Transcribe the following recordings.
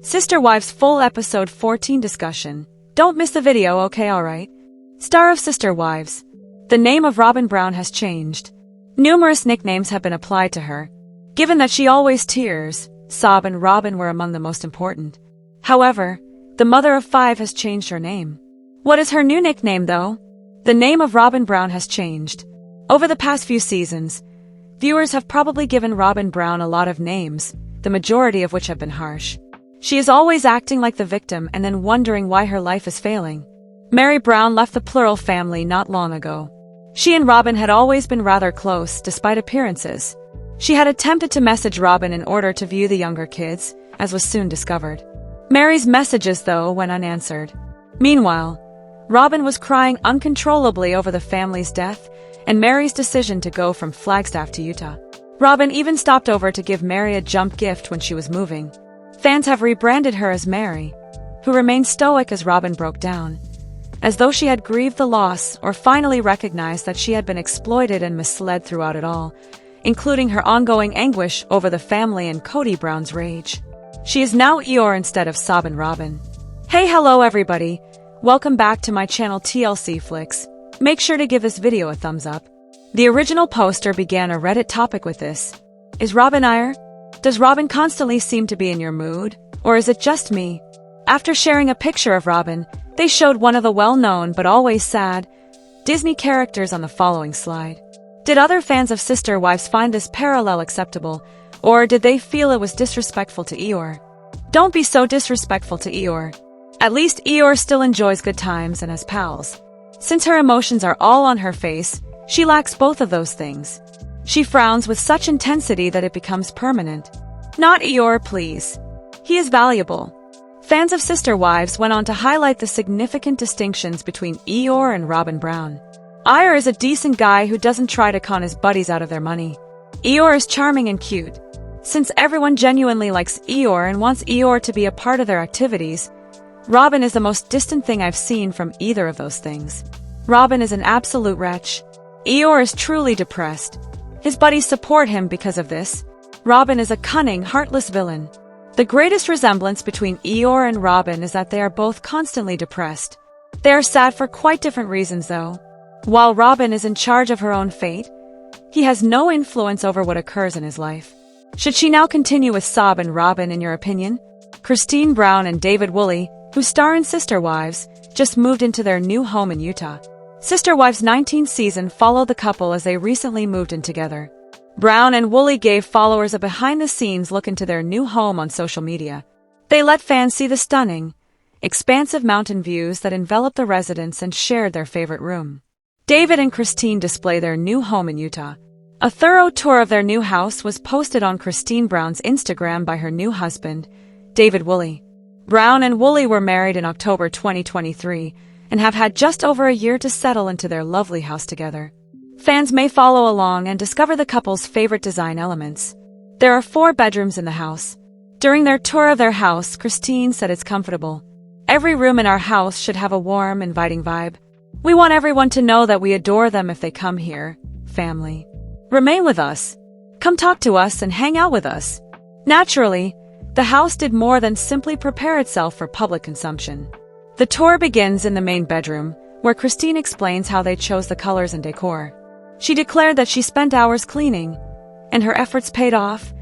Sister Wives full episode 14 discussion. Don't miss the video, okay, alright? Star of Sister Wives. The name of Robyn Brown has changed. Numerous nicknames have been applied to her. Given that she always tears, Sob and Robyn were among the most important. However, the mother of 5 has changed her name. What is her new nickname though? The name of Robyn Brown has changed. Over the past few seasons, viewers have probably given Robyn Brown a lot of names, the majority of which have been harsh. She is always acting like the victim and then wondering why her life is failing. Meri Brown left the plural family not long ago. She and Robyn had always been rather close, despite appearances. She had attempted to message Robyn in order to view the younger kids, as was soon discovered. Meri's messages, though, went unanswered. Meanwhile, Robyn was crying uncontrollably over the family's death and Meri's decision to go from Flagstaff to Utah. Robyn even stopped over to give Meri a jump gift when she was moving. Fans have rebranded her as Meri, who remained stoic as Robyn broke down, as though she had grieved the loss or finally recognized that she had been exploited and misled throughout it all, including her ongoing anguish over the family and Cody Brown's rage. She is now Eeyore instead of Sob and Robyn. Hey, hello everybody. Welcome back to my channel TLC Flicks. Make sure to give this video a thumbs up. The original poster began a Reddit topic with this. Is Robyn Eeyore? Does Robyn constantly seem to be in your mood? Or is it just me? After sharing a picture of Robyn, they showed one of the well-known but always sad Disney characters on the following slide. Did other fans of Sister Wives find this parallel acceptable, or did they feel it was disrespectful to Eeyore? Don't be so disrespectful to Eeyore. At least Eeyore still enjoys good times and has pals. Since her emotions are all on her face, she lacks both of those things. She frowns with such intensity that it becomes permanent. Not Eeyore, please. He is valuable. Fans of Sister Wives went on to highlight the significant distinctions between Eeyore and Robyn Brown. Eeyore is a decent guy who doesn't try to con his buddies out of their money. Eeyore is charming and cute. Since everyone genuinely likes Eeyore and wants Eeyore to be a part of their activities, Robyn is the most distant thing I've seen from either of those things. Robyn is an absolute wretch. Eeyore is truly depressed. His buddies support him because of this. Robyn is a cunning, heartless villain. The greatest resemblance between Eeyore and Robyn is that they are both constantly depressed. They are sad for quite different reasons, though. While Robyn is in charge of her own fate, he has no influence over what occurs in his life. Should she now continue with Sob and Robyn, in your opinion? Christine Brown and David Woolley, who star in Sister Wives, just moved into their new home in Utah. Sister Wives 19th season followed the couple as they recently moved in together. Brown and Woolley gave followers a behind-the-scenes look into their new home on social media. They let fans see the stunning, expansive mountain views that envelop the residence and shared their favorite room. David and Christine display their new home in Utah. A thorough tour of their new house was posted on Christine Brown's Instagram by her new husband, David Woolley. Brown and Woolley were married in October 2023 and have had just over a year to settle into their lovely house together. Fans may follow along and discover the couple's favorite design elements. There are 4 bedrooms in the house. During their tour of their house, Christine said it's comfortable. Every room in our house should have a warm, inviting vibe. We want everyone to know that we adore them if they come here. Family. Remain with us. Come talk to us and hang out with us. Naturally, the house did more than simply prepare itself for public consumption. The tour begins in the main bedroom, where Christine explains how they chose the colors and decor. She declared that she spent hours cleaning, and her efforts paid off,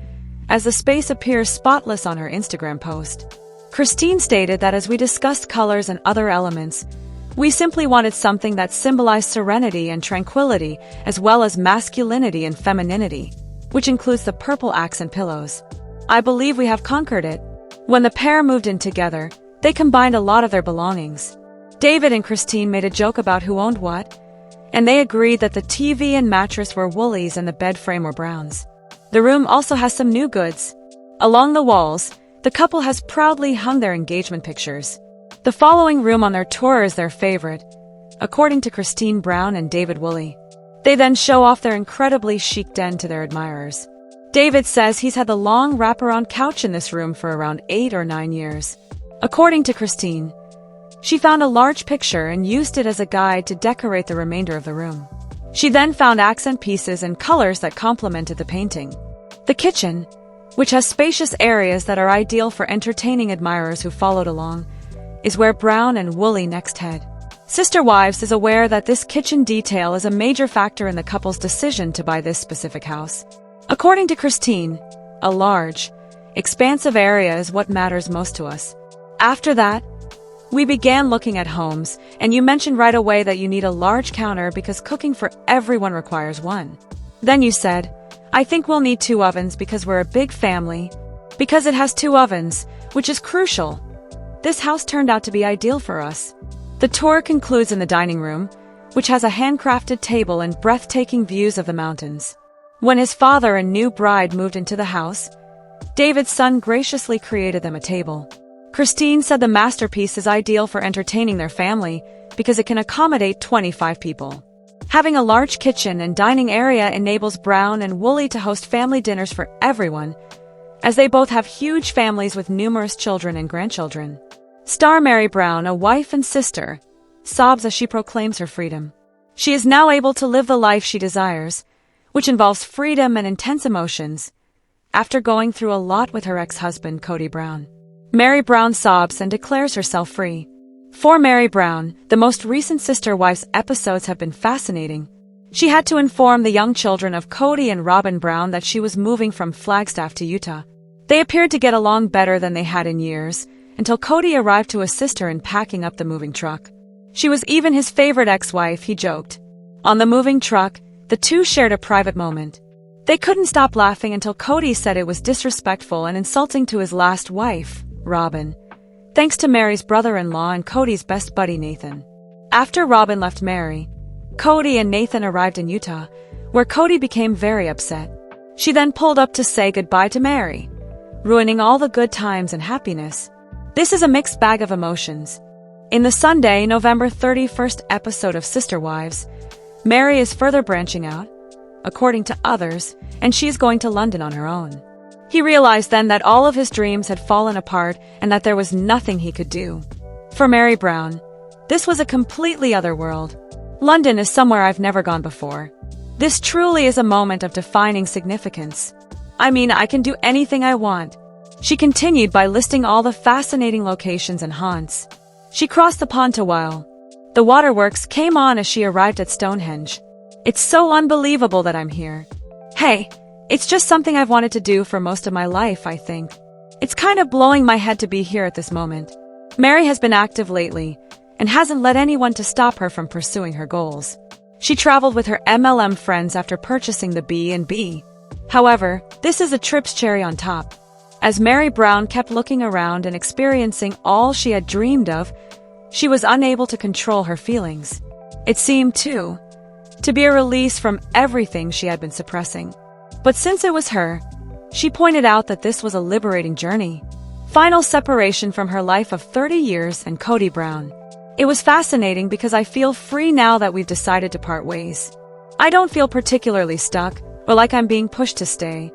as the space appears spotless on her Instagram post. Christine stated that as we discussed colors and other elements, we simply wanted something that symbolized serenity and tranquility, as well as masculinity and femininity, which includes the purple accent pillows. I believe we have conquered it. When the pair moved in together, they combined a lot of their belongings. David and Christine made a joke about who owned what, and they agreed that the TV and mattress were Woolley's and the bed frame were Brown's. The room also has some new goods. Along the walls, the couple has proudly hung their engagement pictures. The following room on their tour is their favorite, according to Christine Brown and David Woolley. They then show off their incredibly chic den to their admirers. David says he's had the long wraparound couch in this room for around 8 or 9 years. According to Christine, she found a large picture and used it as a guide to decorate the remainder of the room. She then found accent pieces and colors that complemented the painting. The kitchen, which has spacious areas that are ideal for entertaining admirers who followed along, is where Brown and Wooly next head. Sister Wives is aware that this kitchen detail is a major factor in the couple's decision to buy this specific house. According to Christine, a large, expansive area is what matters most to us. After that, we began looking at homes, and you mentioned right away that you need a large counter because cooking for everyone requires one. Then you said, I think we'll need 2 ovens because we're a big family. Because it has 2 ovens, which is crucial. This house turned out to be ideal for us. The tour concludes in the dining room, which has a handcrafted table and breathtaking views of the mountains. When his father and new bride moved into the house, David's son graciously created them a table. Christine said the masterpiece is ideal for entertaining their family because it can accommodate 25 people. Having a large kitchen and dining area enables Brown and Wooly to host family dinners for everyone, as they both have huge families with numerous children and grandchildren. Star Meri Brown, a wife and sister, sobs as she proclaims her freedom. She is now able to live the life she desires, which involves freedom and intense emotions, after going through a lot with her ex-husband, Cody Brown. Meri Brown sobs and declares herself free. For Meri Brown, the most recent Sister Wives episodes have been fascinating. She had to inform the young children of Cody and Robyn Brown that she was moving from Flagstaff to Utah. They appeared to get along better than they had in years, until Cody arrived to assist her in packing up the moving truck. She was even his favorite ex-wife, he joked. On the moving truck, the two shared a private moment. They couldn't stop laughing until Cody said it was disrespectful and insulting to his last wife, Robyn, thanks to Meri's brother-in-law and Cody's best buddy Nathan. After Robyn left Meri, Cody and Nathan arrived in Utah, where Cody became very upset. She then pulled up to say goodbye to Meri, ruining all the good times and happiness. This is a mixed bag of emotions. In the Sunday, November 31st episode of Sister Wives, Meri is further branching out, according to others, and she's going to London on her own. He realized then that all of his dreams had fallen apart and that there was nothing he could do. For Meri Brown, this was a completely other world. London is somewhere I've never gone before. This truly is a moment of defining significance. I mean, I can do anything I want. She continued by listing all the fascinating locations and haunts. She crossed the pond to Weil. The waterworks came on as she arrived at Stonehenge. It's so unbelievable that I'm here. Hey, it's just something I've wanted to do for most of my life, I think. It's kind of blowing my head to be here at this moment. Meri has been active lately and hasn't let anyone to stop her from pursuing her goals. She traveled with her MLM friends after purchasing the B&B. However, this is a trip's cherry on top. As Meri Brown kept looking around and experiencing all she had dreamed of, she was unable to control her feelings. It seemed, too, to be a release from everything she had been suppressing. But since it was her, she pointed out that this was a liberating journey. Final separation from her life of 30 years and Cody Brown. It was fascinating because I feel free now that we've decided to part ways. I don't feel particularly stuck or like I'm being pushed to stay,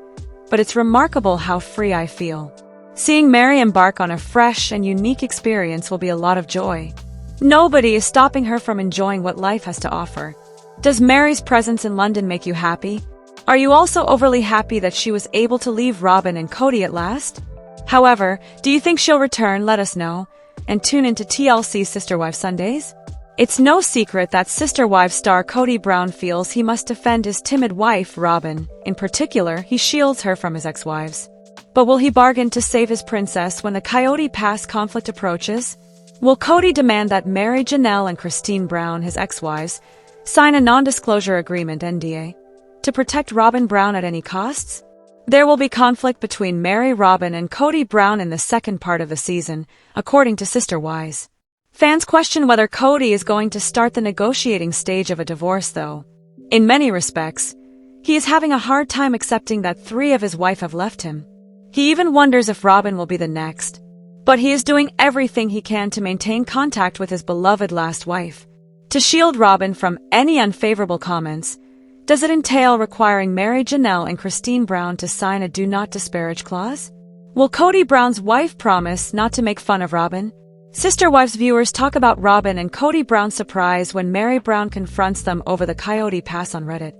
but it's remarkable how free I feel. Seeing Meri embark on a fresh and unique experience will be a lot of joy. Nobody is stopping her from enjoying what life has to offer. Does Meri's presence in London make you happy? Are you also overly happy that she was able to leave Robyn and Cody at last? However, do you think she'll return? Let us know. And tune into TLC's Sister Wives Sundays. It's no secret that Sister Wives star Cody Brown feels he must defend his timid wife, Robyn. In particular, he shields her from his ex-wives. But will he bargain to save his princess when the Coyote Pass conflict approaches? Will Cody demand that Meri, Janelle, and Christine Brown, his ex-wives, sign a non-disclosure agreement (NDA) to protect Robyn Brown at any costs? There will be conflict between Meri, Robyn, and Cody Brown in the second part of the season, according to Sister Wives. Fans question whether Cody is going to start the negotiating stage of a divorce, though. In many respects, he is having a hard time accepting that 3 of his wife have left him. He even wonders if Robyn will be the next. But he is doing everything he can to maintain contact with his beloved last wife. To shield Robyn from any unfavorable comments, does it entail requiring Meri, Janelle, and Christine Brown to sign a do not disparage clause? Will Cody Brown's wife promise not to make fun of Robyn? Sister Wives viewers talk about Robyn and Cody Brown's surprise when Meri Brown confronts them over the Coyote Pass on Reddit.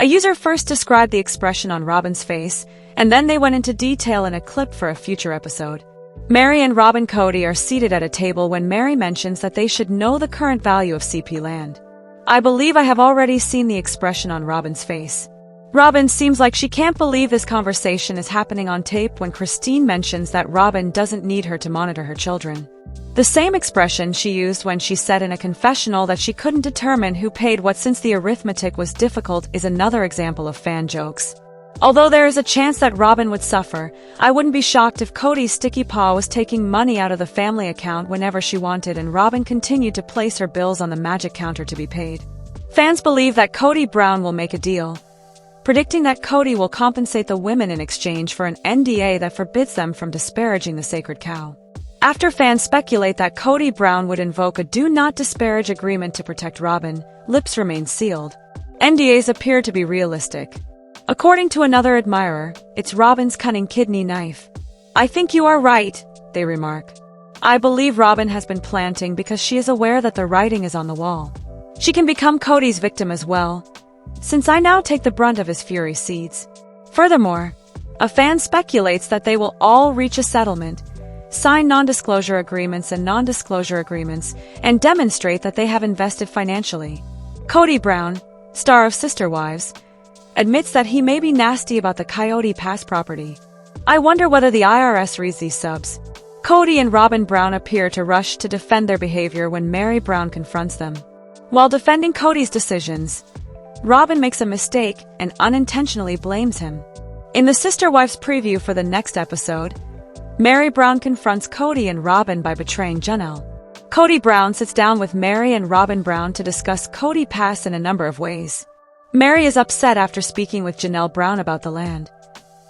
A user first described the expression on Robyn's face, and then they went into detail in a clip for a future episode. Meri and Cody are seated at a table when Meri mentions that they should know the current value of CP land. I believe I have already seen the expression on Robyn's face. Robyn seems like she can't believe this conversation is happening on tape when Christine mentions that Robyn doesn't need her to monitor her children. The same expression she used when she said in a confessional that she couldn't determine who paid what since the arithmetic was difficult is another example of fan jokes. Although there is a chance that Robyn would suffer, I wouldn't be shocked if Cody's sticky paw was taking money out of the family account whenever she wanted and Robyn continued to place her bills on the magic counter to be paid. Fans believe that Cody Brown will make a deal, predicting that Cody will compensate the women in exchange for an NDA that forbids them from disparaging the sacred cow. After fans speculate that Cody Brown would invoke a do not disparage agreement to protect Robyn, lips remain sealed. NDAs appear to be realistic. According to another admirer, it's Robyn's cunning kidney knife. I think you are right, they remark. I believe Robyn has been planting because she is aware that the writing is on the wall. She can become Cody's victim as well, since I now take the brunt of his fury seeds. Furthermore, a fan speculates that they will all reach a settlement, sign non-disclosure agreements and demonstrate that they have invested financially. Cody Brown, star of Sister Wives, admits that he may be nasty about the Coyote Pass property. I wonder whether the IRS reads these subs. Cody and Robyn Brown appear to rush to defend their behavior when Meri Brown confronts them. While defending Cody's decisions, Robyn makes a mistake and unintentionally blames him. In the Sister Wives preview for the next episode, Meri Brown confronts Cody and Robyn by betraying Janelle. Cody Brown sits down with Meri and Robyn Brown to discuss Coyote Pass in a number of ways. Meri is upset after speaking with Janelle Brown about the land.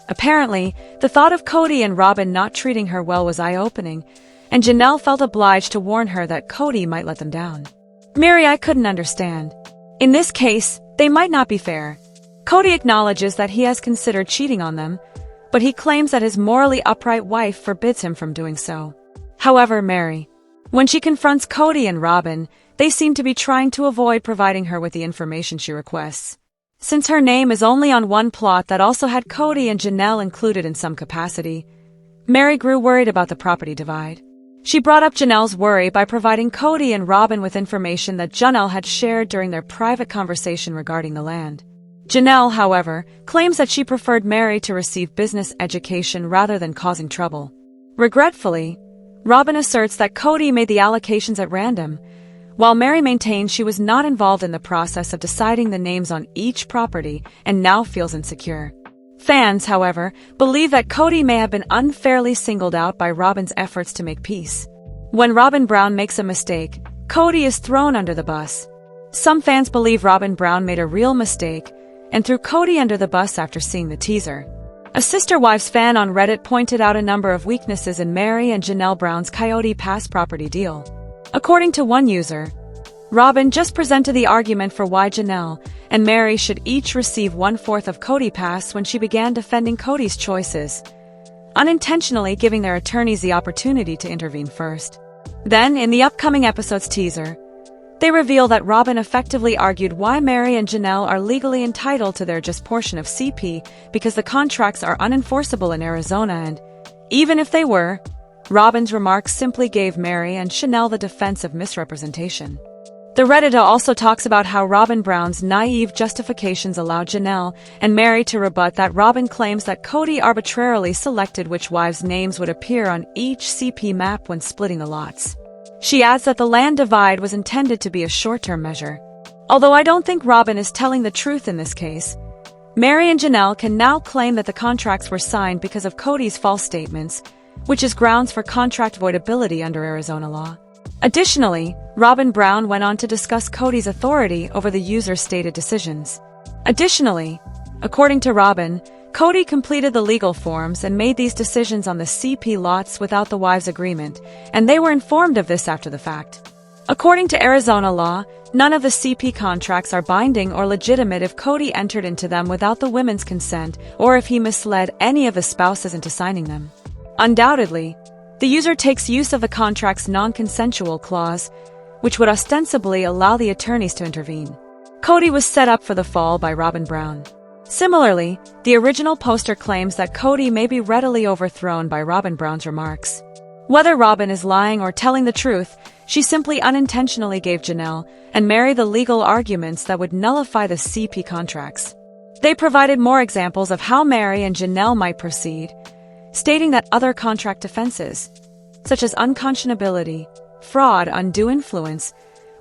Apparently, the thought of Cody and Robyn not treating her well was eye-opening, and Janelle felt obliged to warn her that Cody might let them down. Meri, I couldn't understand. In this case, they might not be fair. Cody acknowledges that he has considered cheating on them, but he claims that his morally upright wife forbids him from doing so. However, Meri, when she confronts Cody and Robyn, they seem to be trying to avoid providing her with the information she requests. Since her name is only on one plot that also had Cody and Janelle included in some capacity, Meri grew worried about the property divide. She brought up Janelle's worry by providing Cody and Robyn with information that Janelle had shared during their private conversation regarding the land. Janelle, however, claims that she preferred Meri to receive business education rather than causing trouble. Regretfully, Robyn asserts that Cody made the allocations at random, while Meri maintains she was not involved in the process of deciding the names on each property and now feels insecure. Fans, however, believe that Cody may have been unfairly singled out by Robyn's efforts to make peace. When Robyn Brown makes a mistake, Cody is thrown under the bus. Some fans believe Robyn Brown made a real mistake and threw Cody under the bus after seeing the teaser. A Sister Wives fan on Reddit pointed out a number of weaknesses in Meri and Janelle Brown's Coyote Pass property deal. According to one user, Robyn just presented the argument for why Janelle and Meri should each receive 1/4 of Coyote Pass when she began defending Cody's choices, unintentionally giving their attorneys the opportunity to intervene first. Then, in the upcoming episode's teaser, they reveal that Robyn effectively argued why Meri and Janelle are legally entitled to their just portion of CP because the contracts are unenforceable in Arizona and, even if they were, Robyn's remarks simply gave Meri and Janelle the defense of misrepresentation. The Redditor also talks about how Robyn Brown's naive justifications allowed Janelle and Meri to rebut that Robyn claims that Cody arbitrarily selected which wives' names would appear on each CP map when splitting the lots. She adds that the land divide was intended to be a short-term measure. Although I don't think Robyn is telling the truth in this case, Meri and Janelle can now claim that the contracts were signed because of Cody's false statements, which is grounds for contract voidability under Arizona law. Additionally, Robyn Brown went on to discuss Cody's authority over the user's stated decisions. Additionally, according to Robyn, Cody completed the legal forms and made these decisions on the CP lots without the wives' agreement, and they were informed of this after the fact. According to Arizona law, none of the CP contracts are binding or legitimate if Cody entered into them without the women's consent or if he misled any of the spouses into signing them. Undoubtedly, the user takes use of the contract's non-consensual clause, which would ostensibly allow the attorneys to intervene. Cody was set up for the fall by Robyn Brown. Similarly, the original poster claims that Cody may be readily overthrown by Robyn Brown's remarks. Whether Robyn is lying or telling the truth, she simply unintentionally gave Janelle and Meri the legal arguments that would nullify the CP contracts. They provided more examples of how Meri and Janelle might proceed, stating that other contract offenses, such as unconscionability, fraud, undue influence,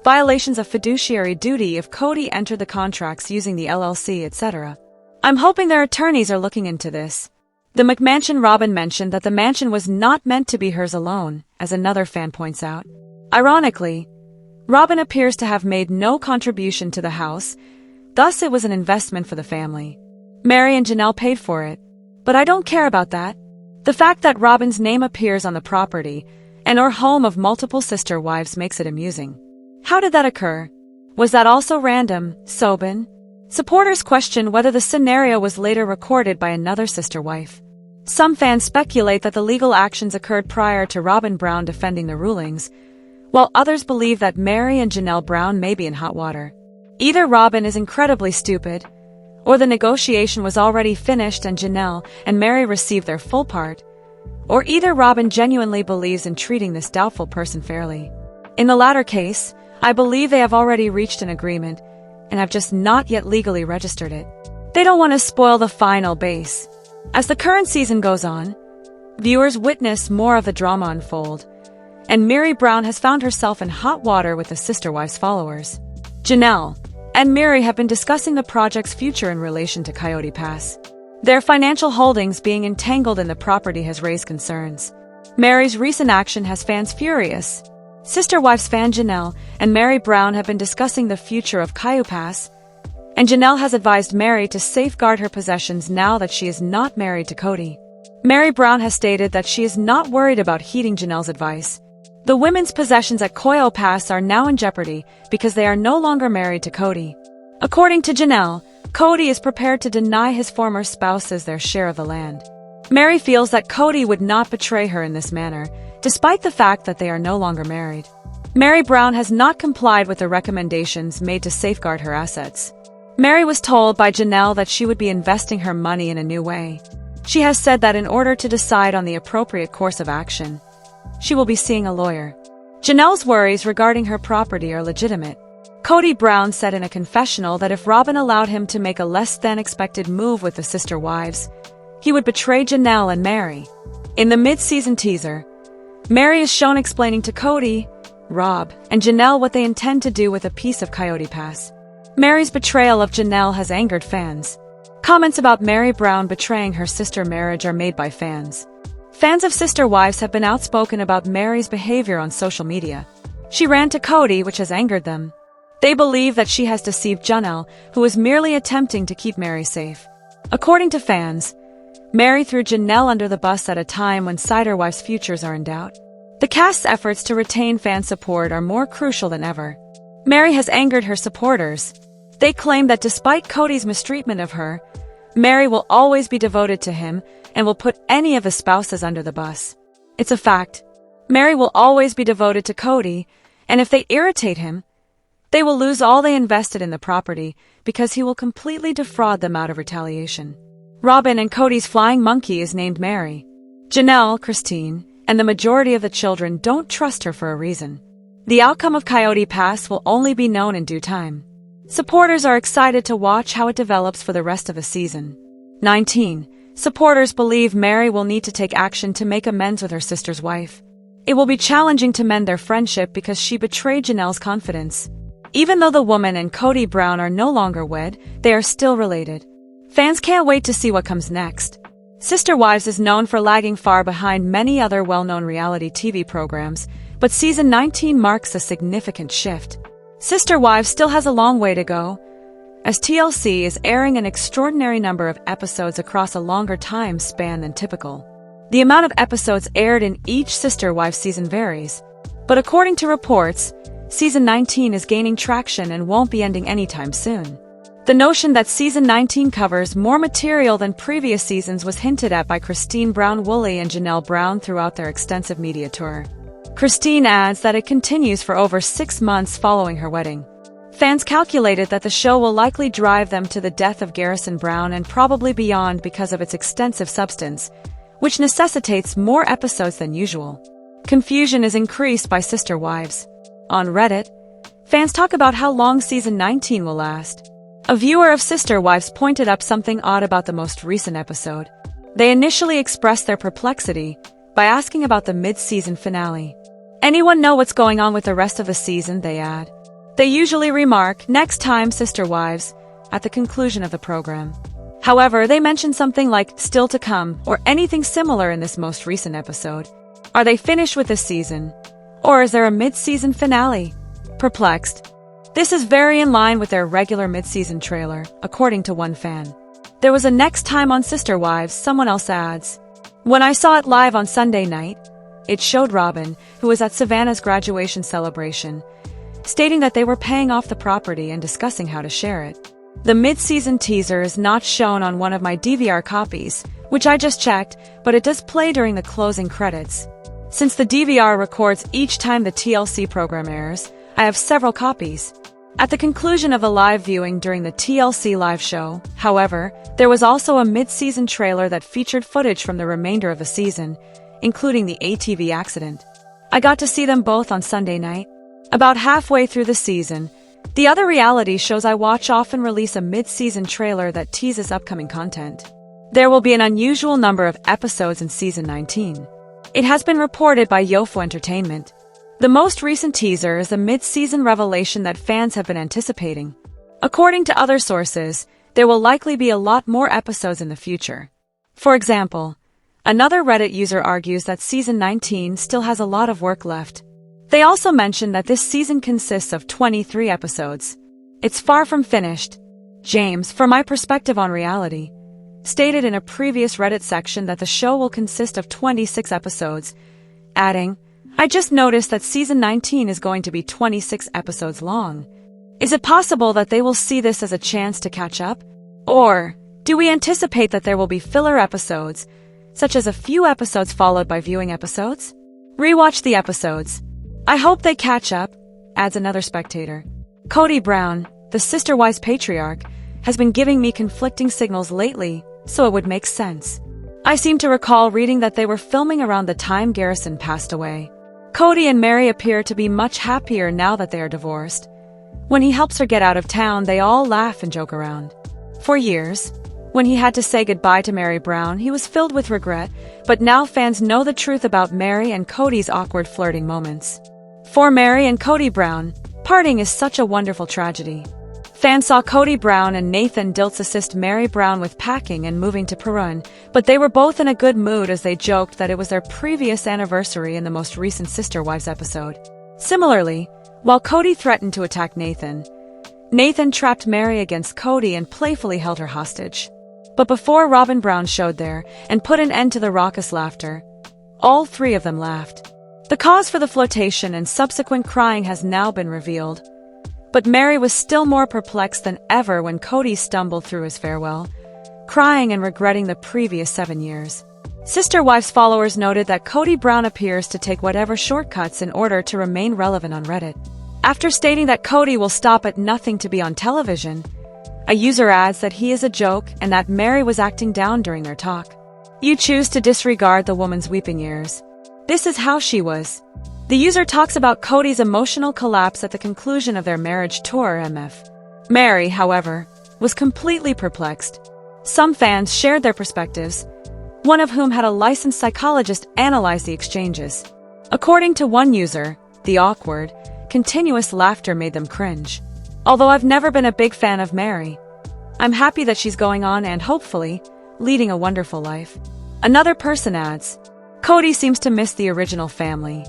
violations of fiduciary duty if Cody entered the contracts using the LLC, etc. I'm hoping their attorneys are looking into this. The McMansion. Robyn mentioned that the mansion was not meant to be hers alone, as another fan points out. Ironically, Robyn appears to have made no contribution to the house, thus it was an investment for the family. Meri and Janelle paid for it, but I don't care about that. The fact that Robyn's name appears on the property and/or home of multiple sister wives makes it amusing. How did that occur? Was that also random, Sobin? Supporters question whether the scenario was later recorded by another sister wife. Some fans speculate that the legal actions occurred prior to Robyn Brown defending the rulings, while others believe that Meri and Janelle Brown may be in hot water. Either Robyn is incredibly stupid, or the negotiation was already finished and Janelle and Meri received their full part, or either Robyn genuinely believes in treating this doubtful person fairly. In the latter case, I believe they have already reached an agreement and have just not yet legally registered it. They don't want to spoil the final base. As the current season goes on, viewers witness more of the drama unfold, and Meri Brown has found herself in hot water with the sister wives' followers. Janelle and Meri have been discussing the project's future in relation to Coyote Pass. Their financial holdings being entangled in the property has raised concerns. Meri's recent action has fans furious. Sister wives fan Janelle and Meri Brown have been discussing the future of Coyote Pass, and Janelle has advised Meri to safeguard her possessions now that she is not married to Cody. Meri Brown has stated that she is not worried about heeding Janelle's advice. The women's possessions at Coyote Pass are now in jeopardy because they are no longer married to Cody. According to Janelle, Cody is prepared to deny his former spouses their share of the land. Meri feels that Cody would not betray her in this manner, despite the fact that they are no longer married. Meri Brown has not complied with the recommendations made to safeguard her assets. Meri was told by Janelle that she would be investing her money in a new way. She has said that in order to decide on the appropriate course of action, she will be seeing a lawyer. Janelle's worries regarding her property are legitimate. Cody Brown said in a confessional that if Robyn allowed him to make a less-than-expected move with the sister wives, he would betray Janelle and Meri. In the mid-season teaser, Meri is shown explaining to Cody, Rob, and Janelle what they intend to do with a piece of Coyote Pass. Meri's betrayal of Janelle has angered fans. Comments about Meri Brown betraying her sister marriage are made by fans. Fans of sister wives have been outspoken about Meri's behavior on social media. She ran to Cody, which has angered them. They believe that she has deceived Janelle, who was merely attempting to keep Meri safe. According to fans, Meri threw Janelle under the bus at a time when cider wives' futures are in doubt. The cast's efforts to retain fan support are more crucial than ever. Meri has angered her supporters. They claim that despite Cody's mistreatment of her, Meri will always be devoted to him and will put any of his spouses under the bus. It's a fact. Meri will always be devoted to Cody, and if they irritate him, they will lose all they invested in the property because he will completely defraud them out of retaliation. Robyn and Cody's flying monkey is named Meri. Janelle, Christine, and the majority of the children don't trust her for a reason. The outcome of Coyote Pass will only be known in due time. Supporters are excited to watch how it develops for the rest of the season. 19. Supporters believe Meri will need to take action to make amends with her sister's wife. It will be challenging to mend their friendship because she betrayed Janelle's confidence. Even though the woman and Cody Brown are no longer wed, they are still related. Fans can't wait to see what comes next. Sister Wives is known for lagging far behind many other well-known reality TV programs, but season 19 marks a significant shift. Sister Wives still has a long way to go, as TLC is airing an extraordinary number of episodes across a longer time span than typical. The amount of episodes aired in each Sister Wives season varies, but according to reports, season 19 is gaining traction and won't be ending anytime soon. The notion that season 19 covers more material than previous seasons was hinted at by Christine Brown-Woolley and Janelle Brown throughout their extensive media tour. Christine adds that it continues for over 6 months following her wedding. Fans calculated that the show will likely drive them to the death of Garrison Brown and probably beyond because of its extensive substance, which necessitates more episodes than usual. Confusion is increased by sister wives. On Reddit, fans talk about how long season 19 will last. A viewer of Sister Wives pointed up something odd about the most recent episode. They initially expressed their perplexity by asking about the mid-season finale. Anyone know what's going on with the rest of the season, they add. They usually remark, "Next time, Sister Wives," at the conclusion of the program. However, they mention something like "still to come" or anything similar in this most recent episode. Are they finished with this season? Or is there a mid-season finale? Perplexed. This is very in line with their regular mid-season trailer, according to one fan. There was a next time on Sister Wives, someone else adds. When I saw it live on Sunday night, it showed Robyn, who was at Savannah's graduation celebration, stating that they were paying off the property and discussing how to share it. The mid-season teaser is not shown on one of my DVR copies, which I just checked, but it does play during the closing credits. Since the DVR records each time the TLC program airs, I have several copies. At the conclusion of the live viewing during the TLC live show, however, there was also a mid-season trailer that featured footage from the remainder of the season, including the ATV accident. I got to see them both on Sunday night. About halfway through the season, the other reality shows I watch often release a mid-season trailer that teases upcoming content. There will be an unusual number of episodes in season 19. It has been reported by Yofo Entertainment. The most recent teaser is a mid-season revelation that fans have been anticipating. According to other sources, there will likely be a lot more episodes in the future. For example, another Reddit user argues that season 19 still has a lot of work left. They also mention that this season consists of 23 episodes. It's far from finished. James, from my perspective on reality, stated in a previous Reddit section that the show will consist of 26 episodes, adding, "I just noticed that season 19 is going to be 26 episodes long. Is it possible that they will see this as a chance to catch up? Or do we anticipate that there will be filler episodes, such as a few episodes followed by viewing episodes? Rewatch the episodes. I hope they catch up," adds another spectator. Cody Brown, the Sister Wives patriarch, has been giving me conflicting signals lately, so it would make sense. I seem to recall reading that they were filming around the time Garrison passed away. Cody and Meri appear to be much happier now that they are divorced. When he helps her get out of town, they all laugh and joke around. For years, when he had to say goodbye to Meri Brown, he was filled with regret, but now fans know the truth about Meri and Cody's awkward flirting moments. For Meri and Cody Brown, parting is such a wonderful tragedy. Fans saw Cody Brown and Nathan Diltz assist Meri Brown with packing and moving to Peru, but they were both in a good mood as they joked that it was their previous anniversary in the most recent Sister Wives episode. Similarly, while Cody threatened to attack Nathan, Nathan trapped Meri against Cody and playfully held her hostage. But before Robyn Brown showed there and put an end to the raucous laughter, all three of them laughed. The cause for the flirtation and subsequent crying has now been revealed. But Meri was still more perplexed than ever when Cody stumbled through his farewell, crying and regretting the previous 7 years. Sister Wives followers noted that Cody Brown appears to take whatever shortcuts in order to remain relevant on Reddit. After stating that Cody will stop at nothing to be on television, a user adds that he is a joke and that Meri was acting down during their talk. You choose to disregard the woman's weeping ears. This is how she was. The user talks about Cody's emotional collapse at the conclusion of their marriage tour MF. Meri, however, was completely perplexed. Some fans shared their perspectives, one of whom had a licensed psychologist analyze the exchanges. According to one user, the awkward, continuous laughter made them cringe. Although I've never been a big fan of Meri, I'm happy that she's going on and, hopefully, leading a wonderful life. Another person adds, Cody seems to miss the original family.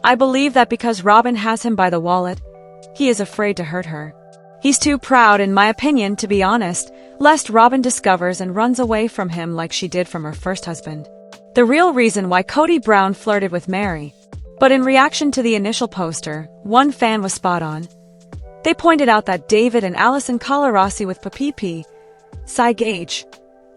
I believe that because Robyn has him by the wallet, he is afraid to hurt her. He's too proud, in my opinion, to be honest, lest Robyn discovers and runs away from him like she did from her first husband. The real reason why Cody Brown flirted with Meri. But in reaction to the initial poster, one fan was spot on. They pointed out that David and Allison Colarossi with Papipi, Cy Gage,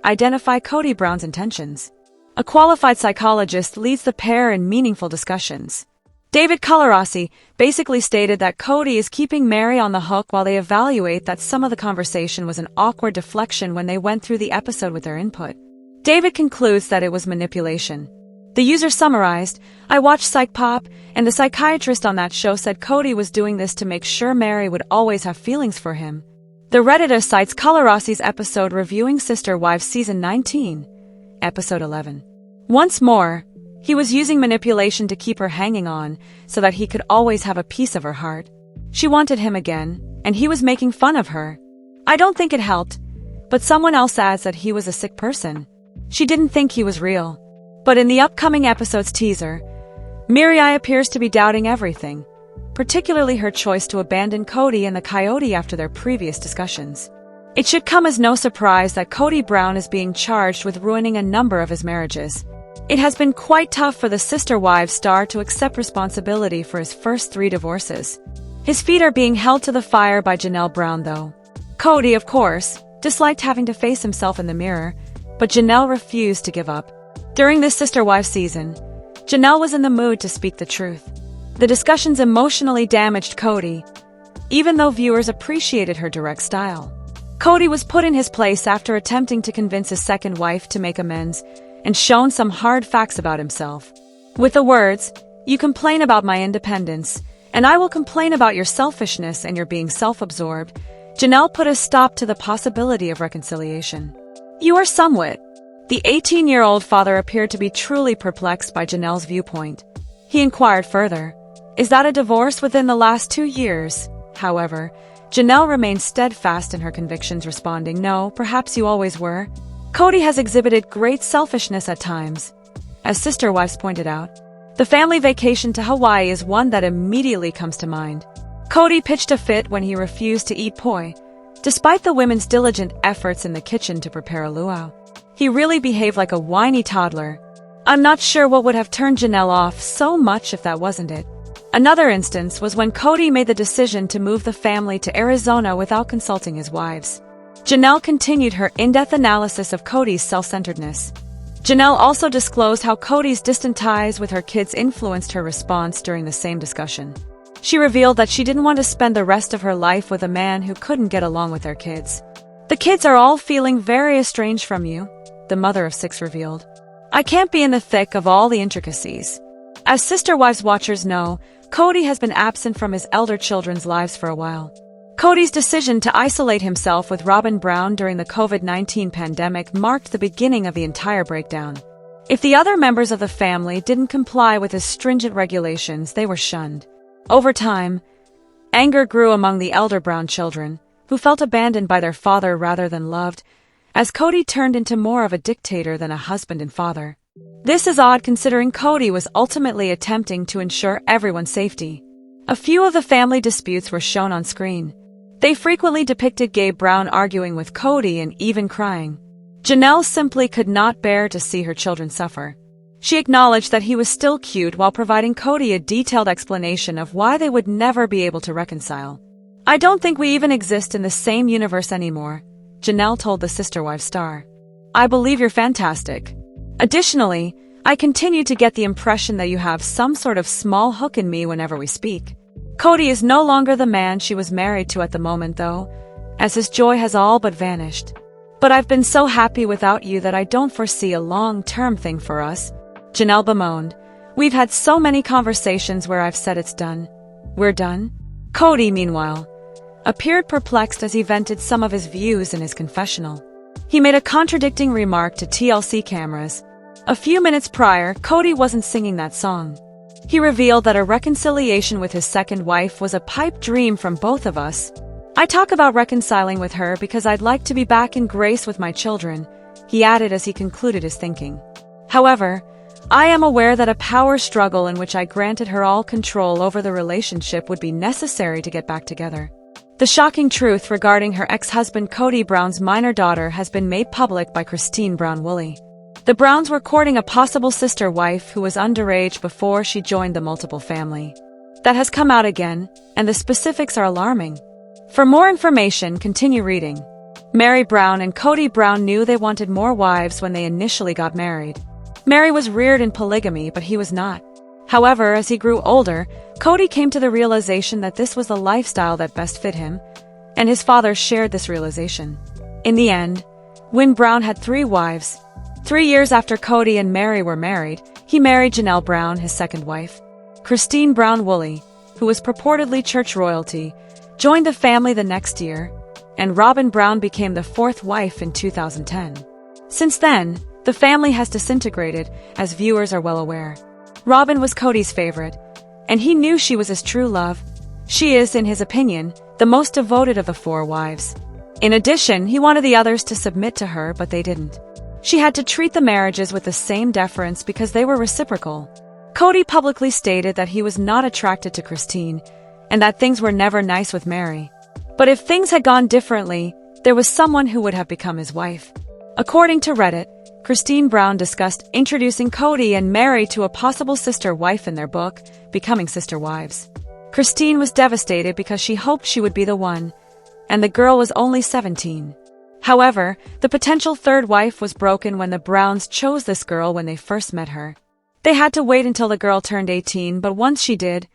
identify Cody Brown's intentions. A qualified psychologist leads the pair in meaningful discussions. David Colorossi basically stated that Cody is keeping Meri on the hook while they evaluate that some of the conversation was an awkward deflection when they went through the episode with their input. David concludes that it was manipulation. The user summarized, "I watched Psych Pop, and the psychiatrist on that show said Cody was doing this to make sure Meri would always have feelings for him." The Redditor cites Colorossi's episode reviewing Sister Wives Season 19, Episode 11. Once more, he was using manipulation to keep her hanging on so that he could always have a piece of her heart. She wanted him again, and he was making fun of her. I don't think it helped, but someone else adds that he was a sick person. She didn't think he was real. But in the upcoming episode's teaser, Meri appears to be doubting everything, particularly her choice to abandon Cody and the Coyote after their previous discussions. It should come as no surprise that Cody Brown is being charged with ruining a number of his marriages. It has been quite tough for the Sister Wives star to accept responsibility for his first 3 divorces. His feet are being held to the fire by Janelle Brown, though. Cody, of course, disliked having to face himself in the mirror, but Janelle refused to give up. During this Sister Wives season, Janelle was in the mood to speak the truth. The discussions emotionally damaged Cody, even though viewers appreciated her direct style. Cody was put in his place after attempting to convince his second wife to make amends and shown some hard facts about himself. With the words, "You complain about my independence, and I will complain about your selfishness and your being self-absorbed," Janelle put a stop to the possibility of reconciliation. "You are somewhat." The 18-year-old father appeared to be truly perplexed by Janelle's viewpoint. He inquired further, "Is that a divorce within the last 2 years?" However, Janelle remained steadfast in her convictions, responding, "No, perhaps you always were." Cody has exhibited great selfishness at times. As Sister Wives pointed out, the family vacation to Hawaii is one that immediately comes to mind. Cody pitched a fit when he refused to eat poi, despite the women's diligent efforts in the kitchen to prepare a luau. He really behaved like a whiny toddler. I'm not sure what would have turned Janelle off so much if that wasn't it. Another instance was when Cody made the decision to move the family to Arizona without consulting his wives. Janelle continued her in-depth analysis of Cody's self-centeredness. Janelle also disclosed how Cody's distant ties with her kids influenced her response during the same discussion. She revealed that she didn't want to spend the rest of her life with a man who couldn't get along with their kids. "The kids are all feeling very estranged from you," the mother of 6 revealed. "I can't be in the thick of all the intricacies." As Sister Wives watchers know, Cody has been absent from his elder children's lives for a while. Cody's decision to isolate himself with Robyn Brown during the COVID-19 pandemic marked the beginning of the entire breakdown. If the other members of the family didn't comply with his stringent regulations, they were shunned. Over time, anger grew among the elder Brown children, who felt abandoned by their father rather than loved, as Cody turned into more of a dictator than a husband and father. This is odd considering Cody was ultimately attempting to ensure everyone's safety. A few of the family disputes were shown on screen. They frequently depicted Gabe Brown arguing with Cody and even crying. Janelle simply could not bear to see her children suffer. She acknowledged that he was still cute while providing Cody a detailed explanation of why they would never be able to reconcile. "I don't think we even exist in the same universe anymore," Janelle told the Sister Wives star. "I believe you're fantastic. Additionally, I continue to get the impression that you have some sort of small hook in me whenever we speak." Cody is no longer the man she was married to at the moment, though, as his joy has all but vanished. "But I've been so happy without you that I don't foresee a long-term thing for us," Janelle bemoaned. "We've had so many conversations where I've said it's done. We're done?" Cody, meanwhile, appeared perplexed as he vented some of his views in his confessional. He made a contradicting remark to TLC cameras. A few minutes prior, Cody wasn't singing that song. He revealed that a reconciliation with his second wife was a pipe dream from both of us. "I talk about reconciling with her because I'd like to be back in grace with my children," he added as he concluded his thinking. "However, I am aware that a power struggle in which I granted her all control over the relationship would be necessary to get back together." The shocking truth regarding her ex-husband Cody Brown's minor daughter has been made public by Christine Brown-Woolley. The Browns were courting a possible sister wife who was underage before she joined the multiple family. That has come out again, and the specifics are alarming. For more information, continue reading. Meri Brown and Cody Brown knew they wanted more wives when they initially got married. Meri was reared in polygamy, but he was not. However, as he grew older, Cody came to the realization that this was the lifestyle that best fit him, and his father shared this realization. In the end, Win Brown had 3 wives. 3 years after Cody and Meri were married, he married Janelle Brown, his second wife. Christine Brown Woolley, who was purportedly church royalty, joined the family the next year, and Robyn Brown became the 4th wife in 2010. Since then, the family has disintegrated, as viewers are well aware. Robyn was Cody's favorite, and he knew she was his true love. She is, in his opinion, the most devoted of the 4 wives. In addition, he wanted the others to submit to her, but they didn't. She had to treat the marriages with the same deference because they were reciprocal. Cody publicly stated that he was not attracted to Christine, and that things were never nice with Meri. But if things had gone differently, there was someone who would have become his wife. According to Reddit, Christine Brown discussed introducing Cody and Meri to a possible sister wife in their book, Becoming Sister Wives. Christine was devastated because she hoped she would be the one, and the girl was only 17. However, the potential 3rd wife was broken when the Browns chose this girl when they first met her. They had to wait until the girl turned 18, but once she did,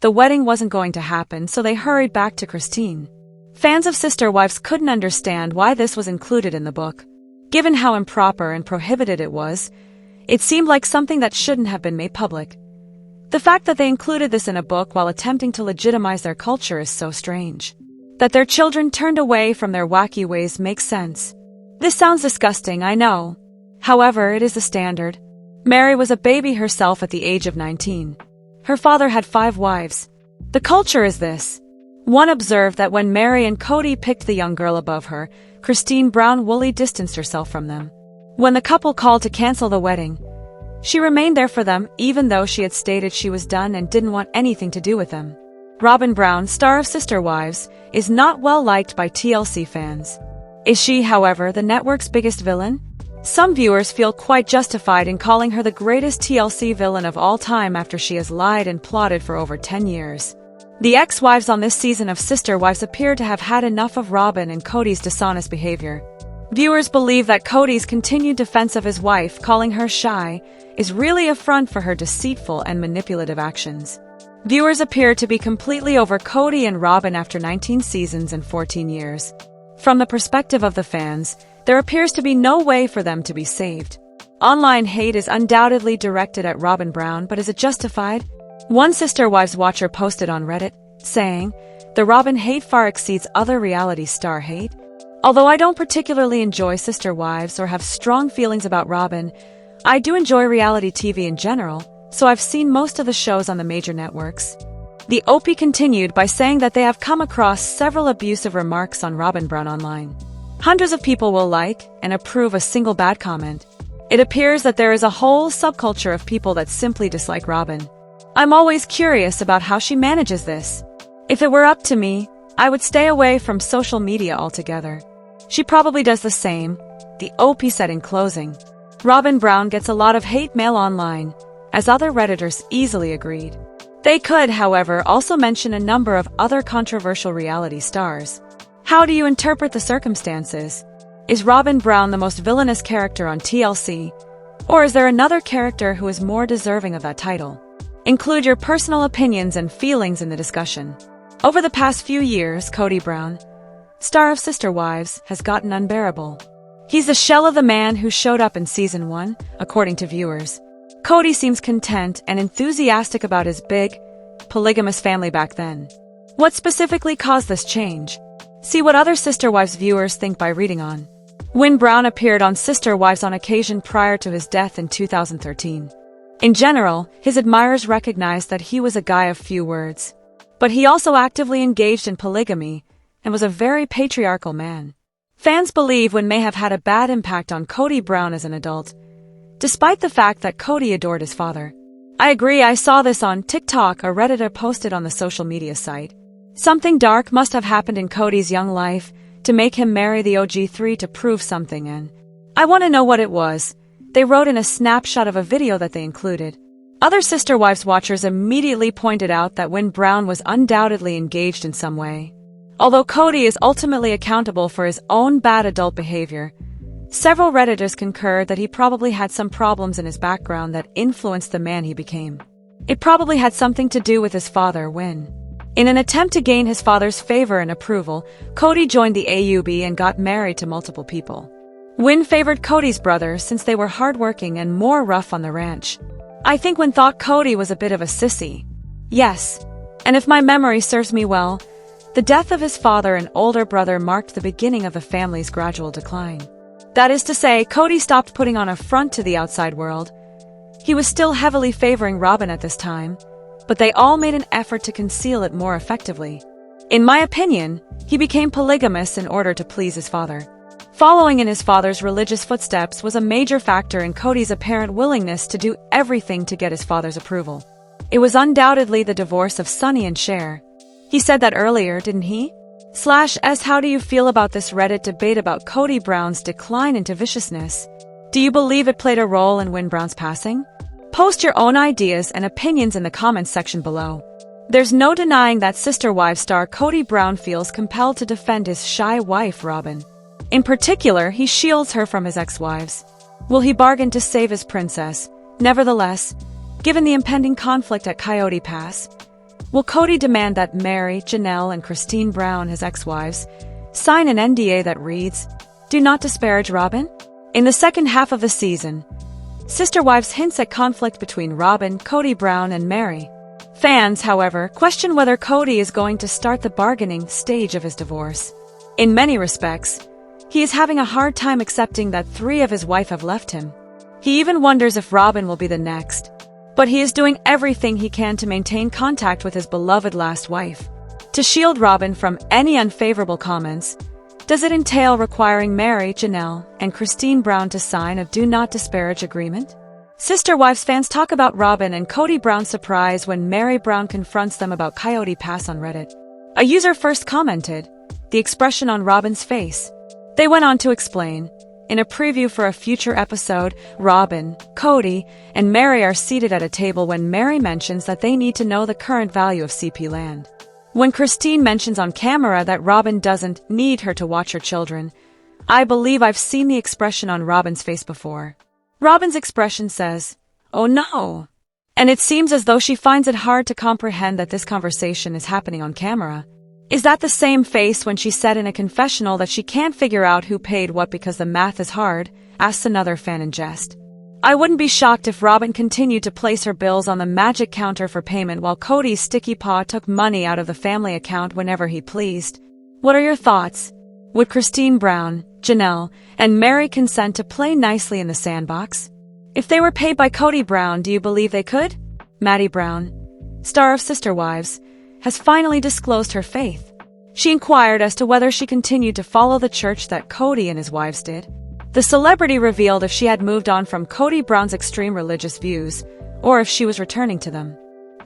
the wedding wasn't going to happen, so they hurried back to Christine. Fans of Sister Wives couldn't understand why this was included in the book. Given how improper and prohibited it was, it seemed like something that shouldn't have been made public. The fact that they included this in a book while attempting to legitimize their culture is so strange. That their children turned away from their wacky ways makes sense. This sounds disgusting, I know. However, it is the standard. Meri was a baby herself at the age of 19. Her father had 5 wives. The culture is this. One observed that when Meri and Cody picked the young girl above her, Christine Brown Woolley distanced herself from them. When the couple called to cancel the wedding, she remained there for them even though she had stated she was done and didn't want anything to do with them. Robyn Brown, star of Sister Wives, is not well liked by TLC fans. Is she, however, the network's biggest villain? Some viewers feel quite justified in calling her the greatest TLC villain of all time after she has lied and plotted for over 10 years. The ex-wives on this season of Sister Wives appear to have had enough of Robyn and Cody's dishonest behavior. Viewers believe that Cody's continued defense of his wife, calling her shy, is really a front for her deceitful and manipulative actions. Viewers appear to be completely over Cody and Robyn after 19 seasons and 14 years. From the perspective of the fans, there appears to be no way for them to be saved. Online hate is undoubtedly directed at Robyn Brown, but is it justified? One Sister Wives watcher posted on Reddit, saying, "The Robyn hate far exceeds other reality star hate. Although I don't particularly enjoy Sister Wives or have strong feelings about Robyn, I do enjoy reality TV in general, so I've seen most of the shows on the major networks." The OP continued by saying that they have come across several abusive remarks on Robyn Brown online. Hundreds of people will like and approve a single bad comment. It appears that there is a whole subculture of people that simply dislike Robyn. I'm always curious about how she manages this. If it were up to me, I would stay away from social media altogether. She probably does the same, the OP said in closing. Robyn Brown gets a lot of hate mail online, as other Redditors easily agreed. They could, however, also mention a number of other controversial reality stars. How do you interpret the circumstances? Is Robyn Brown the most villainous character on TLC? Or is there another character who is more deserving of that title? Include your personal opinions and feelings in the discussion. Over the past few years, Cody Brown, star of Sister Wives, has gotten unbearable. He's the shell of the man who showed up in Season 1, according to viewers. Cody seems content and enthusiastic about his big, polygamous family back then. What specifically caused this change? See what other Sister Wives viewers think by reading on. Win Brown appeared on Sister Wives on occasion prior to his death in 2013. In general, his admirers recognized that he was a guy of few words. But he also actively engaged in polygamy and was a very patriarchal man. Fans believe Win may have had a bad impact on Cody Brown as an adult, despite the fact that Cody adored his father. I agree, I saw this on TikTok, a Redditor posted on the social media site. Something dark must have happened in Cody's young life to make him marry the OG3 to prove something, and I want to know what it was, they wrote in a snapshot of a video that they included. Other Sister Wives watchers immediately pointed out that Win Brown was undoubtedly engaged in some way. Although Cody is ultimately accountable for his own bad adult behavior, several Redditors concurred that he probably had some problems in his background that influenced the man he became. It probably had something to do with his father, Win. In an attempt to gain his father's favor and approval, Cody joined the AUB and got married to multiple people. Win favored Cody's brother since they were hardworking and more rough on the ranch. I think Win thought Cody was a bit of a sissy. Yes, and if my memory serves me well, the death of his father and older brother marked the beginning of the family's gradual decline. That is to say, Cody stopped putting on a front to the outside world. He was still heavily favoring Robyn at this time, but they all made an effort to conceal it more effectively. In my opinion, he became polygamous in order to please his father. Following in his father's religious footsteps was a major factor in Cody's apparent willingness to do everything to get his father's approval. It was undoubtedly the divorce of Sonny and Cher. He said that earlier, didn't he? /S How do you feel about this Reddit debate about Cody Brown's decline into viciousness? Do you believe it played a role in Win Brown's passing? Post your own ideas and opinions in the comments section below. There's no denying that Sister Wives star Cody Brown feels compelled to defend his shy wife, Robyn. In particular, he shields her from his ex-wives. Will he bargain to save his princess? Nevertheless, given the impending conflict at Coyote Pass, will Cody demand that Meri, Janelle, and Christine Brown, his ex-wives, sign an NDA that reads, "Do not disparage Robyn"? In the second half of the season, Sister Wives hints at conflict between Robyn, Cody Brown, and Meri. Fans, however, question whether Cody is going to start the bargaining stage of his divorce. In many respects, he is having a hard time accepting that 3 of his wife have left him. He even wonders if Robyn will be the next. But he is doing everything he can to maintain contact with his beloved last wife. To shield Robyn from any unfavorable comments, does it entail requiring Meri, Janelle, and Christine Brown to sign a Do Not Disparage agreement? Sister Wives fans talk about Robyn and Cody Brown's surprise when Meri Brown confronts them about Coyote Pass on Reddit. A user first commented, the expression on Robyn's face. They went on to explain, in a preview for a future episode, Robyn, Cody, and Meri are seated at a table when Meri mentions that they need to know the current value of CP land. When Christine mentions on camera that Robyn doesn't need her to watch her children, I believe I've seen the expression on Robyn's face before. Robyn's expression says, "Oh no." And it seems as though she finds it hard to comprehend that this conversation is happening on camera. Is that the same face when she said in a confessional that she can't figure out who paid what because the math is hard? Asks another fan in jest. I wouldn't be shocked if Robyn continued to place her bills on the magic counter for payment while Cody's sticky paw took money out of the family account whenever he pleased. What are your thoughts? Would Christine Brown, Janelle, and Meri consent to play nicely in the sandbox? If they were paid by Cody Brown, do you believe they could? Maddie Brown, star of Sister Wives, has finally disclosed her faith. She inquired as to whether she continued to follow the church that Cody and his wives did. The celebrity revealed if she had moved on from Cody Brown's extreme religious views, or if she was returning to them.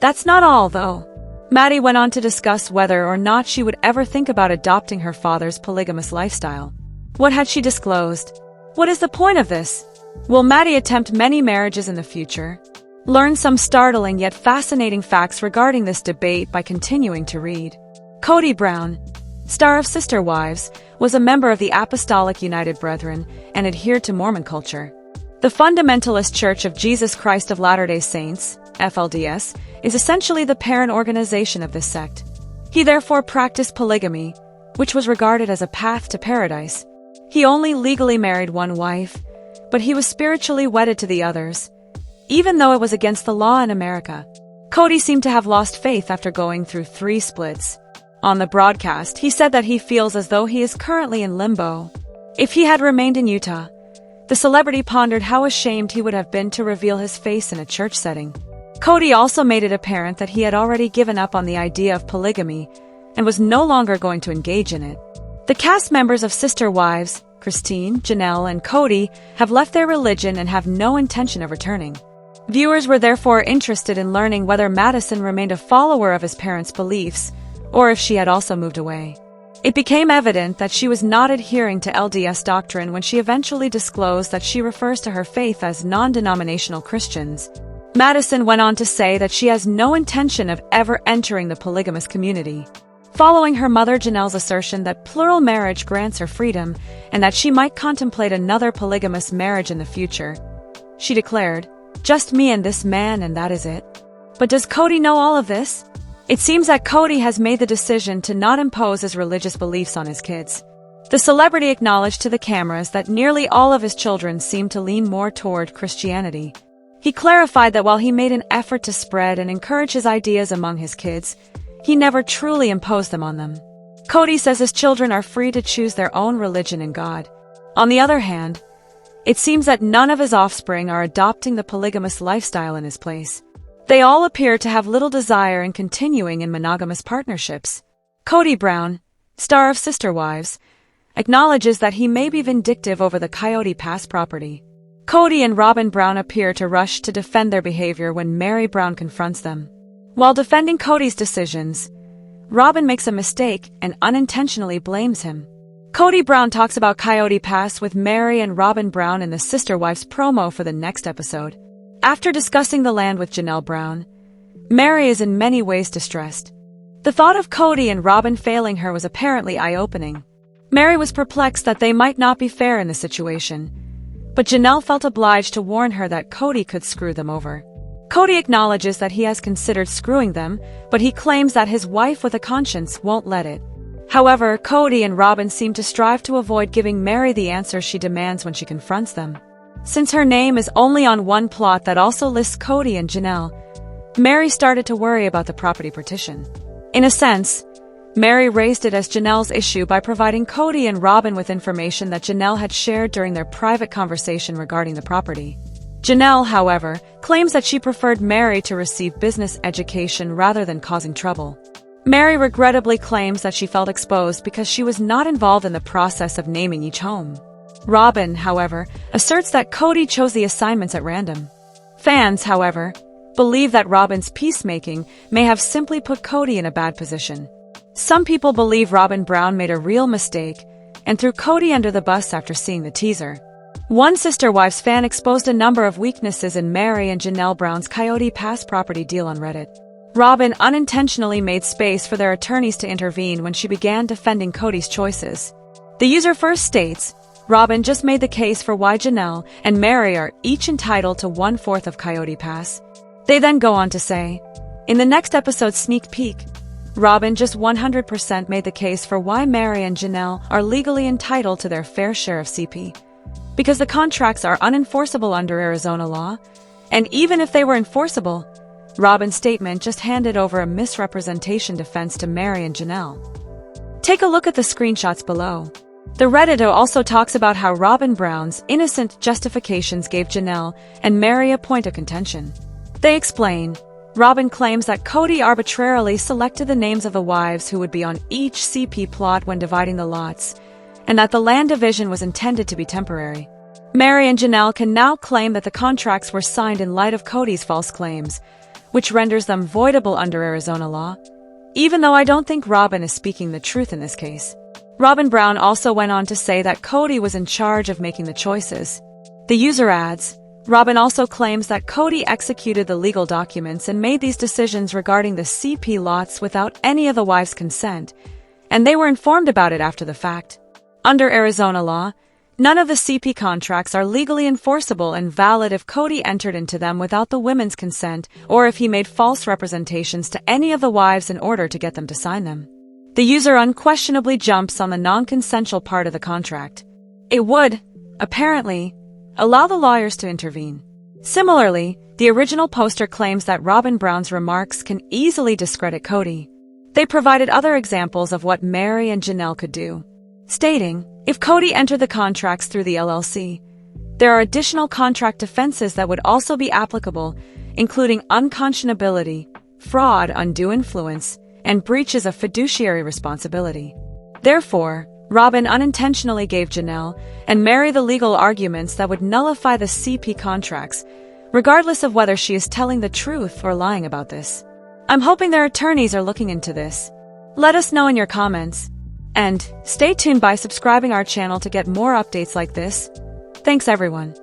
That's not all, though. Maddie went on to discuss whether or not she would ever think about adopting her father's polygamous lifestyle. What had she disclosed? What is the point of this? Will Maddie attempt many marriages in the future? Learn some startling yet fascinating facts regarding this debate by continuing to read. Cody Brown, star of Sister Wives, was a member of the Apostolic United Brethren and adhered to Mormon culture. The Fundamentalist Church of Jesus Christ of Latter-day Saints, FLDS, is essentially the parent organization of this sect. He therefore practiced polygamy, which was regarded as a path to paradise. He only legally married one wife, but he was spiritually wedded to the others, even though it was against the law in America. Cody seemed to have lost faith after going through 3 splits. On the broadcast, he said that he feels as though he is currently in limbo. If he had remained in Utah, the celebrity pondered how ashamed he would have been to reveal his face in a church setting. Cody also made it apparent that he had already given up on the idea of polygamy and was no longer going to engage in it. The cast members of Sister Wives, Christine, Janelle, and Cody, have left their religion and have no intention of returning. Viewers were therefore interested in learning whether Madison remained a follower of his parents' beliefs, or if she had also moved away. It became evident that she was not adhering to LDS doctrine when she eventually disclosed that she refers to her faith as non-denominational Christians. Madison went on to say that she has no intention of ever entering the polygamous community. Following her mother Janelle's assertion that plural marriage grants her freedom and that she might contemplate another polygamous marriage in the future, she declared, "Just me and this man and that is it." But does Cody know all of this? It seems that Cody has made the decision to not impose his religious beliefs on his kids. The celebrity acknowledged to the cameras that nearly all of his children seem to lean more toward Christianity. He clarified that while he made an effort to spread and encourage his ideas among his kids, he never truly imposed them on them. Cody says his children are free to choose their own religion and God. On the other hand, it seems that none of his offspring are adopting the polygamous lifestyle in his place. They all appear to have little desire in continuing in monogamous partnerships. Cody Brown, star of Sister Wives, acknowledges that he may be vindictive over the Coyote Pass property. Cody and Robyn Brown appear to rush to defend their behavior when Meri Brown confronts them. While defending Cody's decisions, Robyn makes a mistake and unintentionally blames him. Cody Brown talks about Coyote Pass with Meri and Robyn Brown in the Sister Wives promo for the next episode. After discussing the land with Janelle Brown, Meri is in many ways distressed. The thought of Cody and Robyn failing her was apparently eye-opening. Meri was perplexed that they might not be fair in the situation, but Janelle felt obliged to warn her that Cody could screw them over. Cody acknowledges that he has considered screwing them, but he claims that his wife with a conscience won't let it. However, Cody and Robyn seem to strive to avoid giving Meri the answer she demands when she confronts them. Since her name is only on one plot that also lists Cody and Janelle, Meri started to worry about the property partition. In a sense, Meri raised it as Janelle's issue by providing Cody and Robyn with information that Janelle had shared during their private conversation regarding the property. Janelle, however, claims that she preferred Meri to receive business education rather than causing trouble. Meri regrettably claims that she felt exposed because she was not involved in the process of naming each home. Robyn, however, asserts that Cody chose the assignments at random. Fans, however, believe that Robyn's peacemaking may have simply put Cody in a bad position. Some people believe Robyn Brown made a real mistake and threw Cody under the bus after seeing the teaser. One Sister Wives fan exposed a number of weaknesses in Meri and Janelle Brown's Coyote Pass property deal on Reddit. Robyn unintentionally made space for their attorneys to intervene when she began defending Cody's choices. The user first states, Robyn just made the case for why Janelle and Meri are each entitled to 1/4 of Coyote Pass. They then go on to say, in the next episode's sneak peek, Robyn just 100% made the case for why Meri and Janelle are legally entitled to their fair share of CP. Because the contracts are unenforceable under Arizona law, and even if they were enforceable, Robyn's statement just handed over a misrepresentation defense to Meri and Janelle. Take a look at the screenshots below. The Redditor also talks about how Robyn Brown's innocent justifications gave Janelle and Meri a point of contention. They explain, Robyn claims that Cody arbitrarily selected the names of the wives who would be on each CP plot when dividing the lots, and that the land division was intended to be temporary. Meri and Janelle can now claim that the contracts were signed in light of Cody's false claims, which renders them voidable under Arizona law, even though I don't think Robyn is speaking the truth in this case. Robyn Brown also went on to say that Cody was in charge of making the choices. The user adds, Robyn also claims that Cody executed the legal documents and made these decisions regarding the CP lots without any of the wives' consent, and they were informed about it after the fact. Under Arizona law, none of the CP contracts are legally enforceable and valid if Cody entered into them without the women's consent or if he made false representations to any of the wives in order to get them to sign them. The user unquestionably jumps on the non-consensual part of the contract. It would, apparently, allow the lawyers to intervene. Similarly, the original poster claims that Robyn Brown's remarks can easily discredit Cody. They provided other examples of what Meri and Janelle could do, stating, if Cody entered the contracts through the LLC, there are additional contract defenses that would also be applicable, including unconscionability, fraud, undue influence, and breaches of fiduciary responsibility. Therefore, Robyn unintentionally gave Janelle and Meri the legal arguments that would nullify the CP contracts, regardless of whether she is telling the truth or lying about this. I'm hoping their attorneys are looking into this. Let us know in your comments. And stay tuned by subscribing our channel to get more updates like this. Thanks everyone.